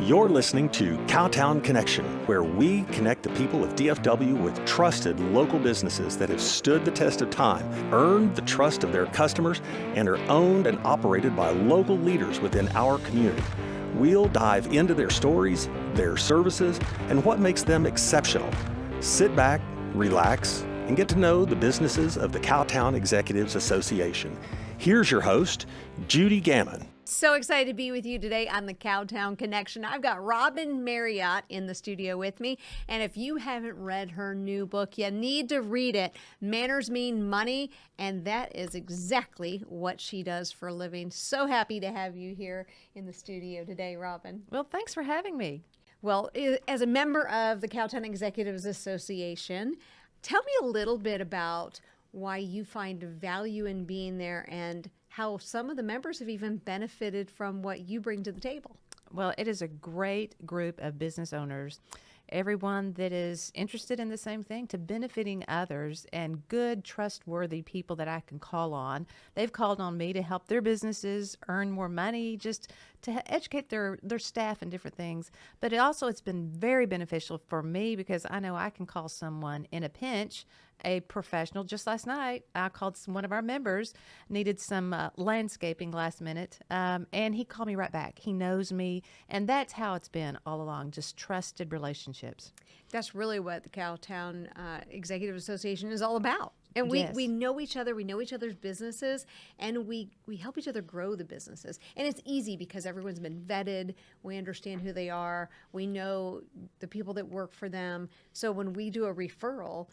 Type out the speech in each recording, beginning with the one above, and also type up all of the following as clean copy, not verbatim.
You're listening to Cowtown Connection, where we connect the people of DFW with trusted local businesses that have stood the test of time, earned the trust of their customers, and are owned and operated by local leaders within our community. We'll dive into their stories, their services, and what makes them exceptional. Sit back, relax, and get to know the businesses of the Cowtown Executives Association. Here's your host, Judy Gammon. So excited to be with you today on the Cowtown Connection. I've got Robin Marriott in the studio with me. And if you haven't read her new book, you need to read it. Manners Mean Money. And that is exactly what she does for a living. So happy to have you here in the studio today, Robin. Well, thanks for having me. Well, as a member of the Cowtown Executives Association, tell me a little bit about why you find value in being there and how some of the members have even benefited from what you bring to the table. Well, it is a great group of business owners, everyone that is interested in the same thing, to benefiting others, and good, trustworthy people that I can call on. They've called on me to help their businesses earn more money, just to educate their staff and different things. But it's been very beneficial for me because I know I can call someone in a pinch, a professional. Just last night, I called one of our members, needed some landscaping last minute, and he called me right back. He knows me, and that's how it's been all along, just trusted relationships. That's really what the Cowtown Executive Association is all about. And Yes. we know each other, we know each other's businesses, and we help each other grow the businesses. And it's easy because everyone's been vetted, we understand who they are, we know the people that work for them. So when we do a referral,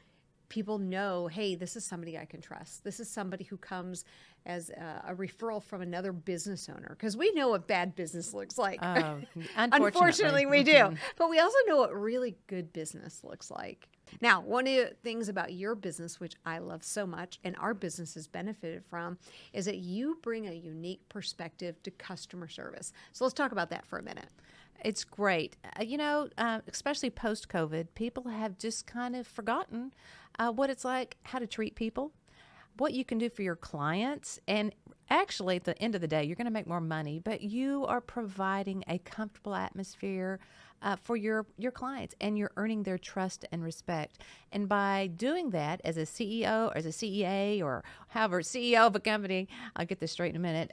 people know, hey, this is somebody I can trust. This is somebody who comes as a referral from another business owner, because we know what bad business looks like. Unfortunately, we do. But we also know what really good business looks like. Now, one of the things about your business, which I love so much, and our business has benefited from, is that you bring a unique perspective to customer service. So let's talk about that for a minute. It's great. Especially post-COVID, people have just kind of forgotten what it's like, how to treat people, what you can do for your clients. And actually, at the end of the day, you're going to make more money, but you are providing a comfortable atmosphere for your clients, and you're earning their trust and respect. And by doing that as a CEO or as a CEA or however, CEO of a company, I'll get this straight in a minute,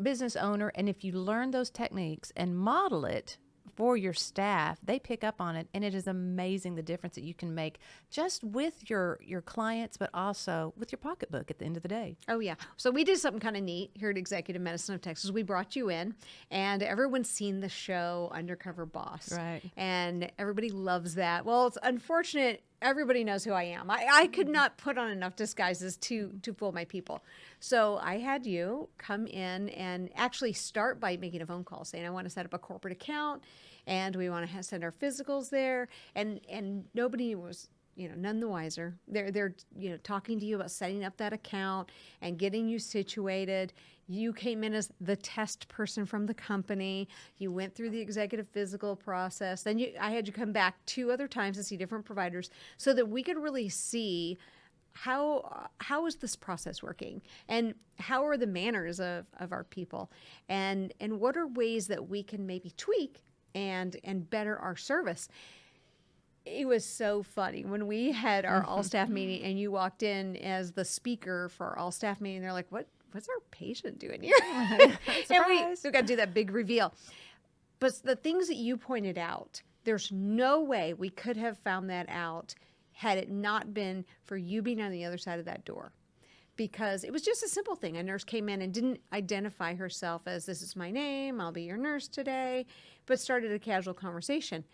business owner, and if you learn those techniques and model it for your staff, they pick up on it, and it is amazing the difference that you can make just with your clients, but also with your pocketbook at the end of the day. Oh, yeah. So we did something kind of neat here at Executive Medicine of Texas. We brought you in, and everyone's seen the show Undercover Boss. Right. And everybody loves that. Well, it's unfortunate. Everybody knows who I am. I could not put on enough disguises to fool my people. So I had you come in and actually start by making a phone call saying, I want to set up a corporate account and we want to send our physicals there. And nobody was, none the wiser. They're talking to you about setting up that account and getting you situated. You came in as the test person from the company. You went through the executive physical process. Then I had you come back 2 other times to see different providers so that we could really see how is this process working, and how are the manners of our people, and what are ways that we can maybe tweak and better our service. It was so funny when we had our all-staff meeting and you walked in as the speaker for our all-staff meeting. They're like, what's our patient doing here? And we got to do that big reveal. But the things that you pointed out, there's no way we could have found that out had it not been for you being on the other side of that door. Because it was just a simple thing. A nurse came in and didn't identify herself as, this is my name, I'll be your nurse today, but started a casual conversation.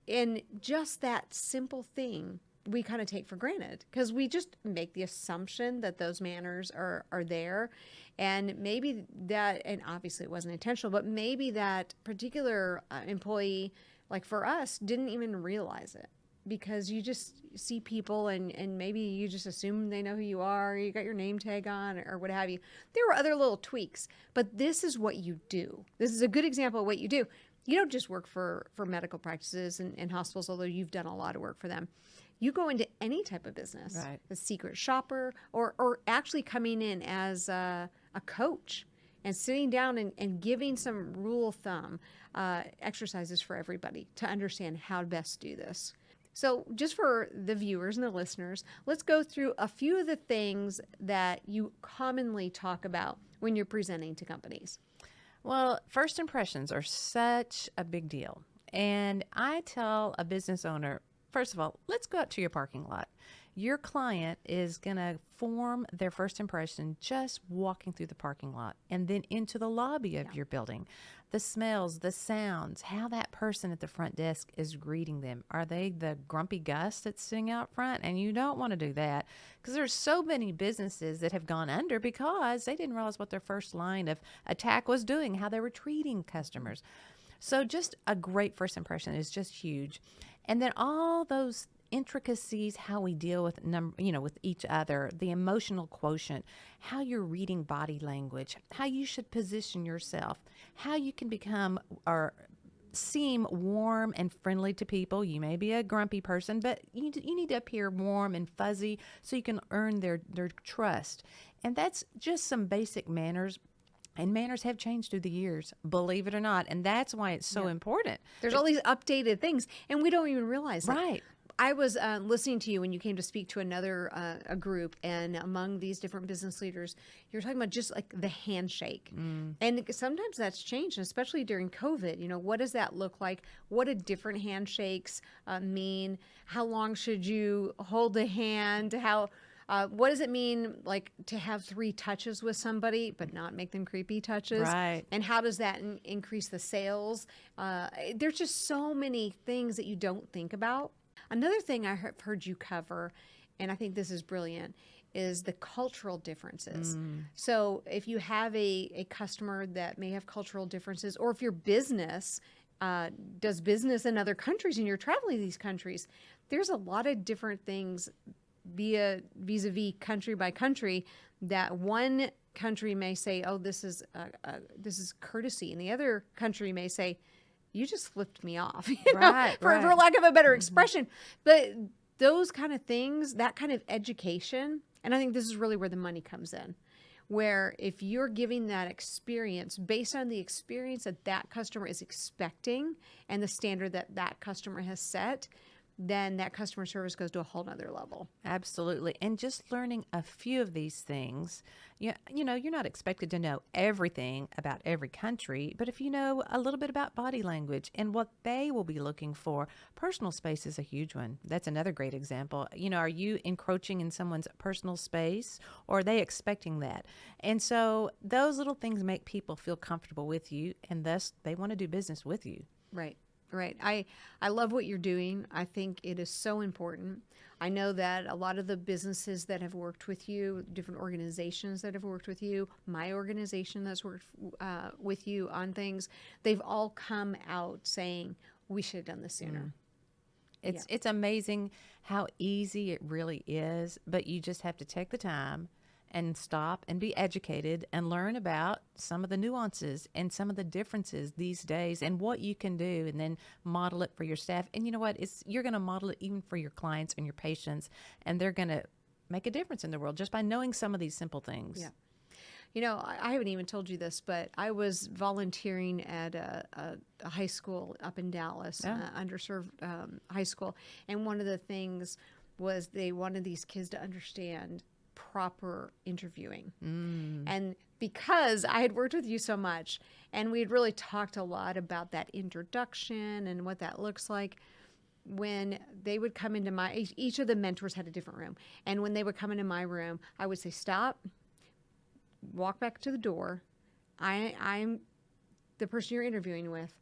And just that simple thing we kind of take for granted because we just make the assumption that those manners are there. And maybe that, and obviously it wasn't intentional, but maybe that particular employee, like for us, didn't even realize it. Because you just see people and maybe you just assume they know who you are, you got your name tag on or what have you. There were other little tweaks, but this is what you do. This is a good example of what you do. You don't just work for medical practices and hospitals, although you've done a lot of work for them. You go into any type of business, right. A secret shopper, or actually coming in as a coach and sitting down and giving some rule of thumb exercises for everybody to understand how to best do this. So just for the viewers and the listeners, let's go through a few of the things that you commonly talk about when you're presenting to companies. Well, first impressions are such a big deal. And I tell a business owner, first of all, let's go out to your parking lot. Your client is going to form their first impression just walking through the parking lot and then into the lobby of your building. The smells, the sounds, how that person at the front desk is greeting them. Are they the grumpy Gus that's sitting out front? And you don't want to do that because there's so many businesses that have gone under because they didn't realize what their first line of attack was doing, how they were treating customers. So just a great first impression is just huge. And then all those intricacies, how we deal with with each other, the emotional quotient, how you're reading body language, how you should position yourself, how you can become or seem warm and friendly to people. You may be a grumpy person, but you need to appear warm and fuzzy so you can earn their trust. And that's just some basic manners. And manners have changed through the years, believe it or not. And that's why it's so important. There's all these updated things, and we don't even realize it. Right. I was listening to you when you came to speak to another a group, and among these different business leaders, you're talking about just like the handshake. And sometimes that's changed, especially during COVID. You know, what does that look like? What do different handshakes mean? How long should you hold the hand? What does it mean, like, to have 3 touches with somebody, but not make them creepy touches? Right. And how does that increase the sales? There's just so many things that you don't think about. Another thing I have heard you cover, and I think this is brilliant, is the cultural differences. So if you have a customer that may have cultural differences, or if your business does business in other countries and you're traveling to these countries, there's a lot of different things vis-a-vis country by country that one country may say, oh, this is courtesy, and the other country may say, you just flipped me off, for lack of a better expression. But those kind of things, that kind of education, and I think this is really where the money comes in, where if you're giving that experience based on the experience that that customer is expecting and the standard that that customer has set, then that customer service goes to a whole nother level. Absolutely. And just learning a few of these things, you know, you're not expected to know everything about every country, but if you know a little bit about body language and what they will be looking for, personal space is a huge one. That's another great example. You know, are you encroaching in someone's personal space, or are they expecting that? And so those little things make people feel comfortable with you, and thus they want to do business with you. Right. Right. I love what you're doing. I think it is so important. I know that a lot of the businesses that have worked with you, different organizations that have worked with you, my organization that's worked with you on things, they've all come out saying, we should have done this sooner. It's amazing how easy it really is, but you just have to take the time and stop and be educated and learn about some of the nuances and some of the differences these days and what you can do, and then model it for your staff. And you know what? You're going to model it even for your clients and your patients, and they're going to make a difference in the world just by knowing some of these simple things. Yeah. You know, I haven't even told you this, but I was volunteering at a high school up in Dallas, underserved high school. And one of the things was they wanted these kids to understand proper interviewing. And because I had worked with you so much and we had really talked a lot about that introduction and what that looks like, when they would come into each of the mentors had a different room. And when they would come into my room, I would say, stop, walk back to the door. I'm the person you're interviewing with.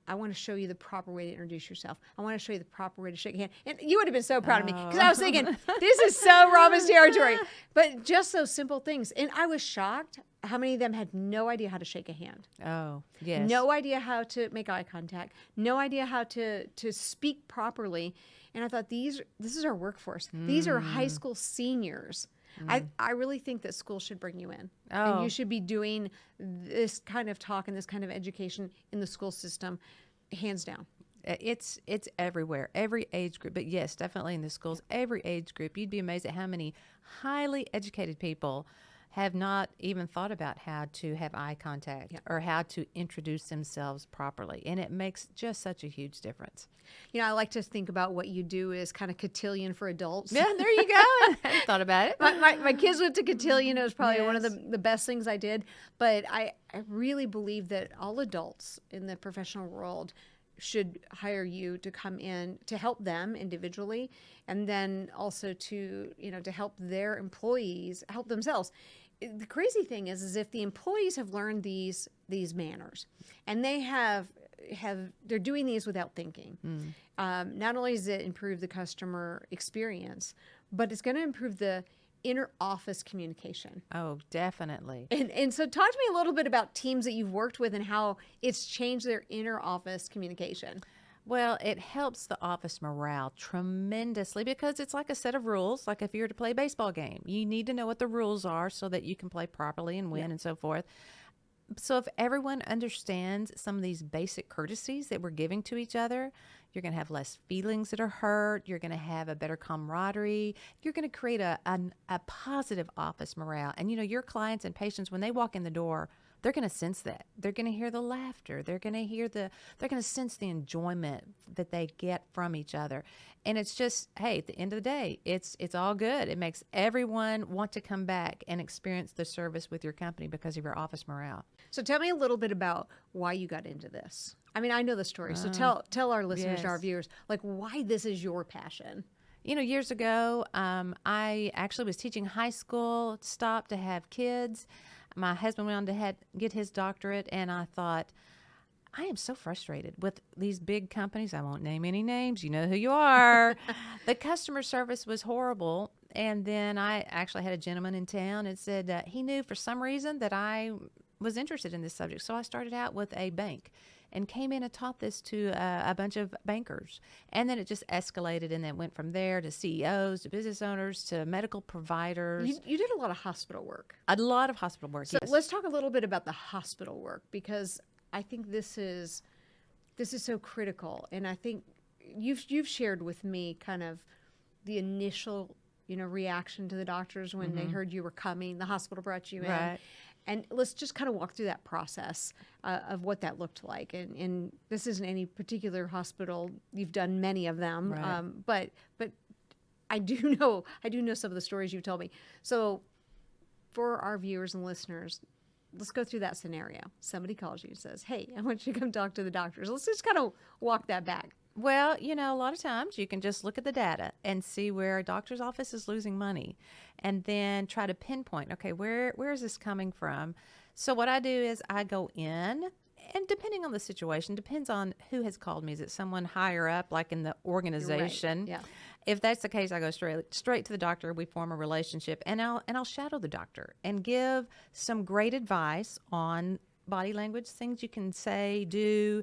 I want to show you the proper way to introduce yourself. I want to show you the proper way to shake a hand. And you would have been so proud of me because I was thinking, this is so Robin's territory. But just those simple things. And I was shocked how many of them had no idea how to shake a hand. Oh, yes. No idea how to make eye contact. No idea how to speak properly. And I thought, this is our workforce. These are high school seniors. I really think that schools should bring you in. And you should be doing this kind of talk and this kind of education in the school system, hands down. It's everywhere, every age group. But yes, definitely in the schools, every age group. You'd be amazed at how many highly educated people have not even thought about how to have eye contact or how to introduce themselves properly. And it makes just such a huge difference. You know, I like to think about what you do is kind of cotillion for adults. Yeah, there you go. I hadn't thought about it. My kids went to cotillion. It was probably one of Yes. the best things I did. But I really believe that all adults in the professional world should hire you to come in to help them individually, and then also to, you know, to help their employees help themselves. The crazy thing is if the employees have learned these manners, and they're doing these without thinking. Not only does it improve the customer experience, but it's going to improve the inner office communication. Oh, definitely. And so talk to me a little bit about teams that you've worked with and how it's changed their inner office communication. Well, it helps the office morale tremendously because it's like a set of rules. Like if you were to play a baseball game, you need to know what the rules are so that you can play properly and win and so forth. So if everyone understands some of these basic courtesies that we're giving to each other, you're going to have less feelings that are hurt. You're going to have a better camaraderie. You're going to create a positive office morale. And, you know, your clients and patients, when they walk in the door, they're going to sense that. They're going to hear the laughter. They're going to sense the enjoyment that they get from each other. And it's just, hey, at the end of the day, it's all good. It makes everyone want to come back and experience the service with your company because of your office morale. So tell me a little bit about why you got into this. I mean, I know the story. So tell our listeners, yes. our viewers, like why this is your passion. You know, years ago, I actually was teaching high school, stopped to have kids. My husband went on to get his doctorate, and I thought, I am so frustrated with these big companies. I won't name any names. You know who you are. The customer service was horrible. And then I actually had a gentleman in town and said he knew for some reason that I was interested in this subject. So I started out with a bank and came in and taught this to a bunch of bankers. And then it just escalated, and then went from there to CEOs, to business owners, to medical providers. You did a lot of hospital work. A lot of hospital work, So yes. let's talk a little bit about the hospital work, because I think this is so critical. And I think you've shared with me kind of the initial, you know, reaction to the doctors when they heard you were coming. The hospital brought you in. Right. And let's just kind of walk through that process of what that looked like. And this isn't any particular hospital. You've done many of them, Right. But I do know some of the stories you've told me. So for our viewers and listeners, let's go through that scenario. Somebody calls you and says, "Hey, I want you to come talk to the doctors." Let's just kind of walk that back. Well, you know, a lot of times you can just look at the data and see where a doctor's office is losing money, and then try to pinpoint, okay, where is this coming from? So what I do is I go in, and depending on the situation, depends on who has called me. Is it someone higher up, like in the organization? Yeah. If that's the case, I go straight to the doctor. We form a relationship, and I'll shadow the doctor and give some great advice on body language, things you can say, do,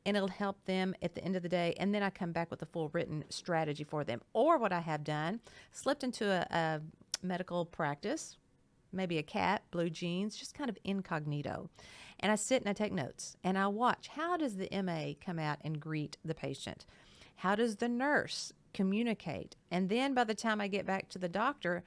and it'll help them at the end of the day. And then I come back with a full written strategy for them. Or what I have done, slipped into a medical practice, maybe a cat, blue jeans, just kind of incognito. And I sit and I take notes, and I watch, how does the MA come out and greet the patient? How does the nurse communicate? And then by the time I get back to the doctor,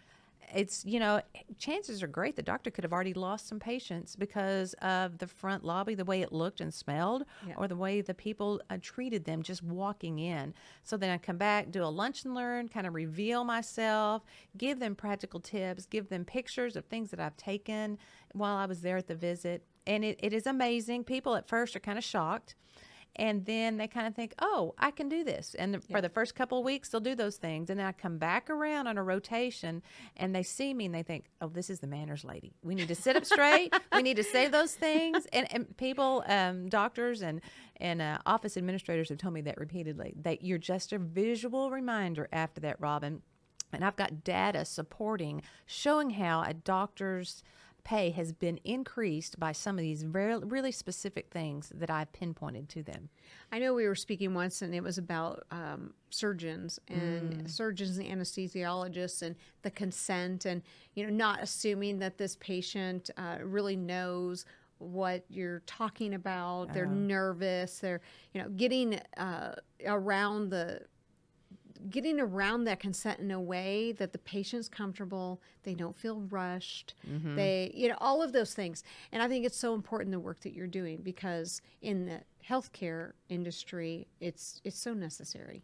it's, you know, chances are great the doctor could have already lost some patients because of the front lobby, the way it looked and smelled, or the way the people treated them just walking in. So then I come back, do a lunch and learn, kind of reveal myself, give them practical tips, give them pictures of things that I've taken while I was there at the visit. And it is amazing. People at first are kind of shocked. And then they kind of think, oh, I can do this. And for the first couple of weeks, they'll do those things. And then I come back around on a rotation, and they see me, and they think, oh, this is the manners lady. We need to sit up straight. We need to say those things. And people, doctors and office administrators have told me that repeatedly, that you're just a visual reminder after that, Robin. And I've got data supporting, showing how a doctor's pay has been increased by some of these really specific things that I've pinpointed to them. I know we were speaking once, and it was about surgeons and surgeons and anesthesiologists and the consent, and, you know, not assuming that this patient really knows what you're talking about. They're nervous. They're, you know, getting around getting around that consent in a way that the patient's comfortable, they don't feel rushed, they, all of those things. And I think it's so important the work that you're doing, because in the healthcare industry, it's so necessary.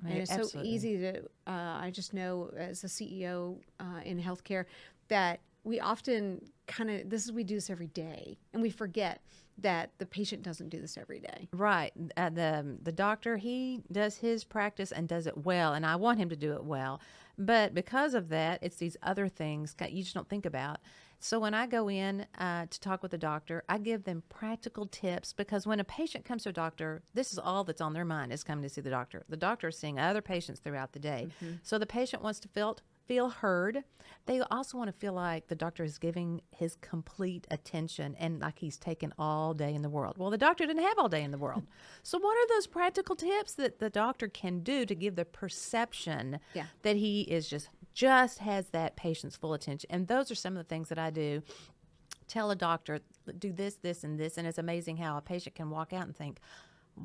And it's so easy to, I just know as a CEO in healthcare that we often we do this every day, and we forget that the patient doesn't do this every day. Right. The doctor, he does his practice and does it well, and I want him to do it well. But because of that, it's these other things you just don't think about. So when I go in to talk with the doctor, I give them practical tips, because when a patient comes to a doctor, this is all that's on their mind, is coming to see the doctor. The doctor is seeing other patients throughout the day. So the patient wants to feel heard. They also want to feel like the doctor is giving his complete attention and like he's taken all day in the world. Well, the doctor didn't have all day in the world. So what are those practical tips that the doctor can do to give the perception that he is just has that patient's full attention? And those are some of the things that I do. Tell a doctor, do this, this, and this. And it's amazing how a patient can walk out and think,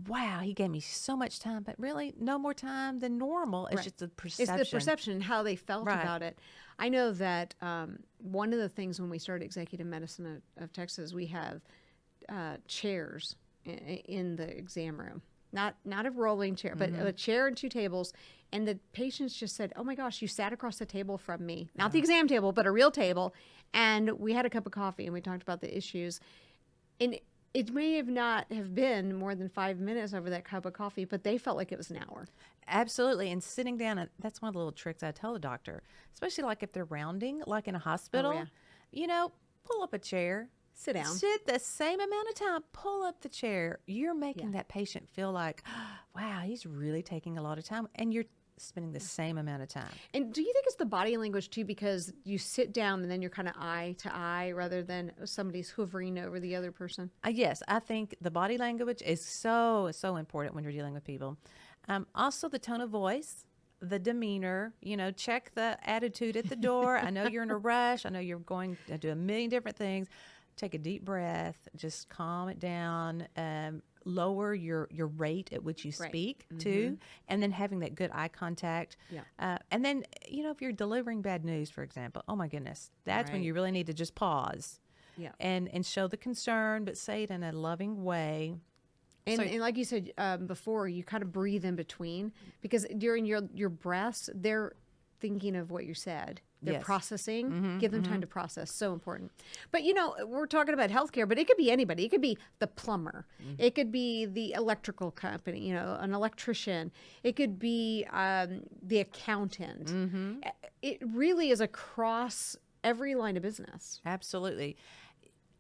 wow, he gave me so much time, but really no more time than normal. It's just the perception. It's the perception and how they felt about it. I know that one of the things when we started Executive Medicine of Texas, we have chairs in the exam room. Not a rolling chair, but a chair and 2 tables. And the patients just said, oh my gosh, you sat across the table from me. Not the exam table, but a real table. And we had a cup of coffee and we talked about the issues. And it may have not have been more than 5 minutes over that cup of coffee, but they felt like it was an hour. Absolutely. And sitting down, that's one of the little tricks I tell the doctor, especially like if they're rounding, like in a hospital, pull up a chair. Sit down. Sit the same amount of time. Pull up the chair. You're making that patient feel like, wow, he's really taking a lot of time. And you're spending the same amount of time. And do you think it's the body language too, because you sit down and then you're kind of eye to eye rather than somebody's hovering over the other person? Yes, I think the body language is so important when you're dealing with people. Also the tone of voice, the demeanor, check the attitude at the door. I know you're in a rush. I know you're going to do a million different things. Take a deep breath, just calm it down, lower your rate at which you speak too, and then having that good eye contact. And then, if you're delivering bad news, for example, oh my goodness, that's when you really need to just pause and show the concern, but say it in a loving way. And like you said before, you kind of breathe in between, because during your breaths, they're thinking of what you said. They're processing. Give them time to process. So important. But, we're talking about healthcare, but it could be anybody. It could be the plumber. It could be the electrical company, an electrician. It could be the accountant. It really is across every line of business. Absolutely.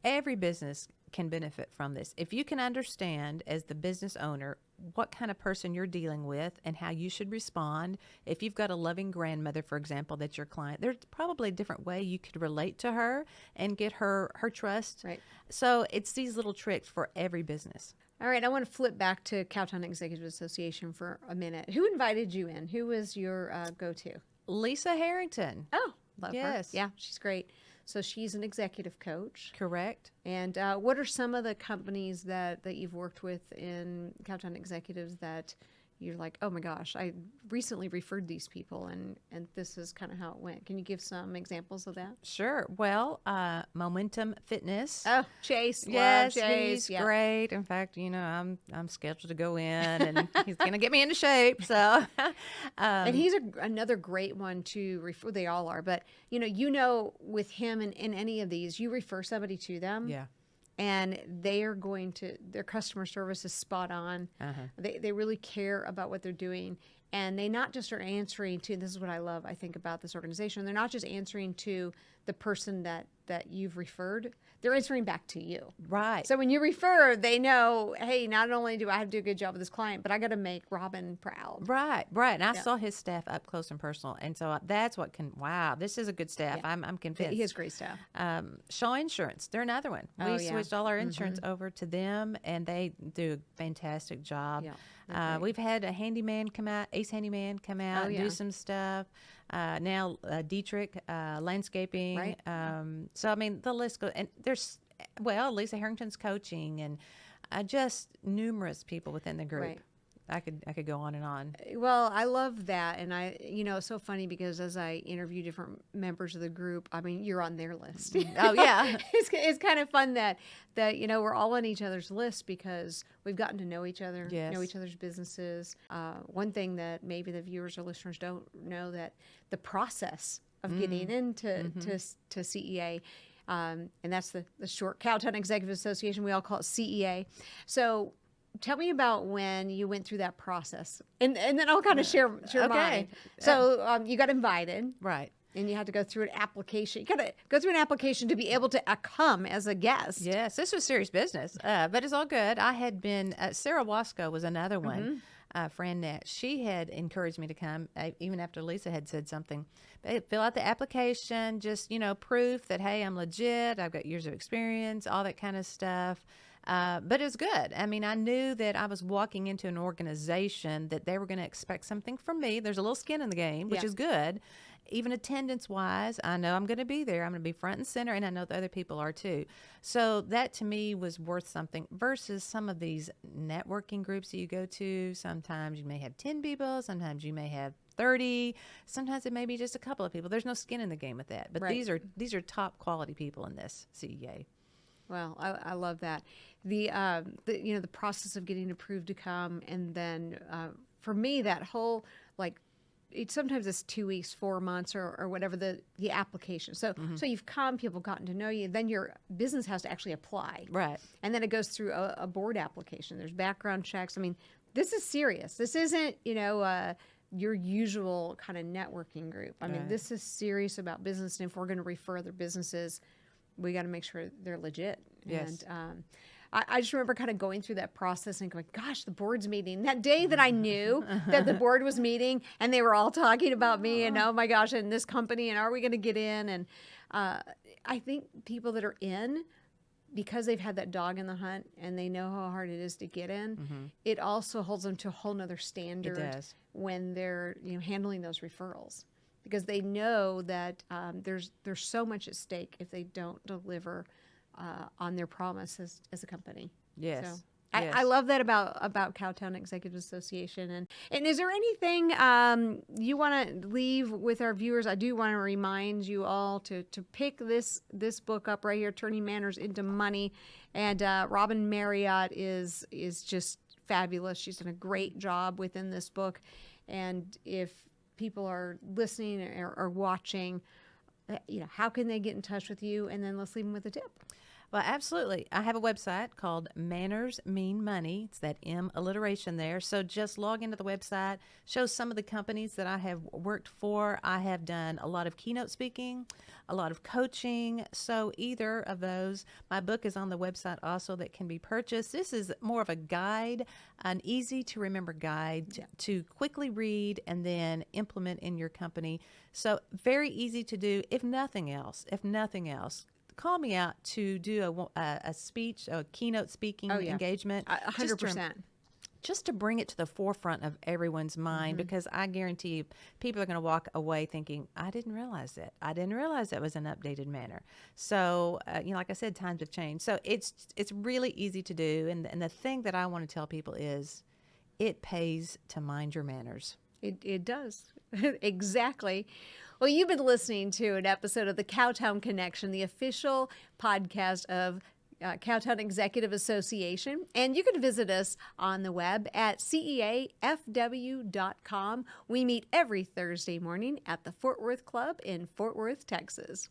Every business can benefit from this. If you can understand as the business owner what kind of person you're dealing with and how you should respond. If you've got a loving grandmother, for example, that's your client, there's probably a different way you could relate to her and get her trust. Right. So it's these little tricks for every business. All right, I want to flip back to Cowtown Executive Association for a minute. Who invited you in? Who was your go-to? Lisa Harrington. Oh, love her. Yes. Yeah, she's great. So she's an executive coach. Correct. And what are some of the companies that you've worked with in Cowtown Executives that you're like, oh my gosh, I recently referred these people and this is kind of how it went. Can you give some examples of that? Sure. Well, Momentum Fitness. Oh, Chase. Yes, love Chase. he's great. In fact, I'm scheduled to go in and he's going to get me into shape. So, and he's another great one to refer. They all are, but with him and in any of these, you refer somebody to them. Yeah. And they are their customer service is spot on. They really care about what they're doing. And they not just are answering to, this is what I love, I think, about this organization. They're not just answering to the person that you've referred. They're answering back to you. Right. So when you refer, they know, hey, not only do I have to do a good job with this client, but I got to make Robin proud. Right. And I saw his staff up close and personal. And so that's what this is a good staff. Yeah. I'm convinced. He has great staff. Shaw Insurance, they're another one. We switched all our insurance over to them, and they do a fantastic job. Yeah, we've had a handyman come out, Ace Handyman come out, and do some stuff. Now Dietrich Landscaping. Right. So, I mean, the list goes. And there's, Lisa Harrington's coaching and just numerous people within the group. Right. I could go on and on. Well, I love that. And it's so funny because as I interview different members of the group, I mean, you're on their list. Oh yeah. It's kind of fun that we're all on each other's list because we've gotten to know each other, Yes. know each other's businesses. One thing that maybe the viewers or listeners don't know, that the process of getting into to CEA, and that's the short, Cowtown Executive Association. We all call it CEA. So tell me about when you went through that process, and then I'll kind of share mine. So you got invited, Right. and you had to go through an application. You got to go through an application to be able to come as a guest. Yes, this was serious business, but it's all good. I had been, Sarah Wasco was another one, Fran Nett. She had encouraged me to come, even after Lisa had said something. Fill out the application, just, proof that, hey, I'm legit, I've got years of experience, all that kind of stuff. But it was good. I mean, I knew that I was walking into an organization that they were going to expect something from me. There's a little skin in the game, which is good. Even attendance-wise, I know I'm going to be there. I'm going to be front and center, and I know the other people are too. So that, to me, was worth something versus some of these networking groups that you go to. Sometimes you may have 10 people. Sometimes you may have 30. Sometimes it may be just a couple of people. There's no skin in the game with that. But Right. these are top quality people in this CEA. Well, I love that. The process of getting approved to come, and then for me, that whole sometimes it's 2 weeks, 4 months, or whatever the application. So you've come, people gotten to know you, then your business has to actually apply, Right. and then it goes through a board application. There's background checks. I mean, this is serious. This isn't your usual kind of networking group. I mean, Right. this is serious about business, and if we're going to refer other businesses, we got to make sure they're legit. Yes. And I just remember kind of going through that process and going, gosh, the board's meeting. That day that I knew that the board was meeting and they were all talking about me and, oh my gosh, and this company, and are we going to get in? And I think people that are in, because they've had that dog in the hunt and they know how hard it is to get in, it also holds them to a whole nother standard does. when they're handling those referrals. Because they know that there's so much at stake if they don't deliver on their promises as a company. Yes. So Yes. I love that about Cowtown Executive Association. And is there anything you want to leave with our viewers? I do want to remind you all to pick this book up right here, Turning Manners into Money. And Robin Marriott is just fabulous. She's done a great job within this book. And if people are listening or watching, how can they get in touch with you? And then let's leave them with a tip. Well, absolutely. I have a website called Manners Mean Money. It's that M alliteration there. So just log into the website, shows some of the companies that I have worked for. I have done a lot of keynote speaking, a lot of coaching. So either of those. My book is on the website also that can be purchased. This is more of a guide, an easy to remember guide to quickly read and then implement in your company. So very easy to do. If nothing else, call me out to do a speech, a keynote speaking engagement. 100%. Just to bring it to the forefront of everyone's mind, because I guarantee you, people are going to walk away thinking, I didn't realize that. I didn't realize that was an updated manner. So, like I said, times have changed. So it's really easy to do. And the thing that I want to tell people is it pays to mind your manners. It does. Exactly. Well, you've been listening to an episode of the Cowtown Connection, the official podcast of Cowtown Executive Association. And you can visit us on the web at ceafw.com. We meet every Thursday morning at the Fort Worth Club in Fort Worth, Texas.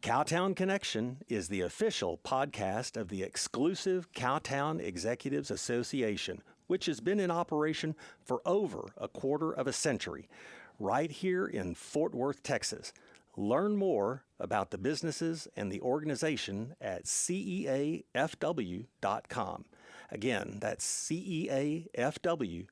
Cowtown Connection is the official podcast of the exclusive Cowtown Executives Association, which has been in operation for over a quarter of a century, right here in Fort Worth, Texas. Learn more about the businesses and the organization at ceafw.com. Again, that's ceafw.com.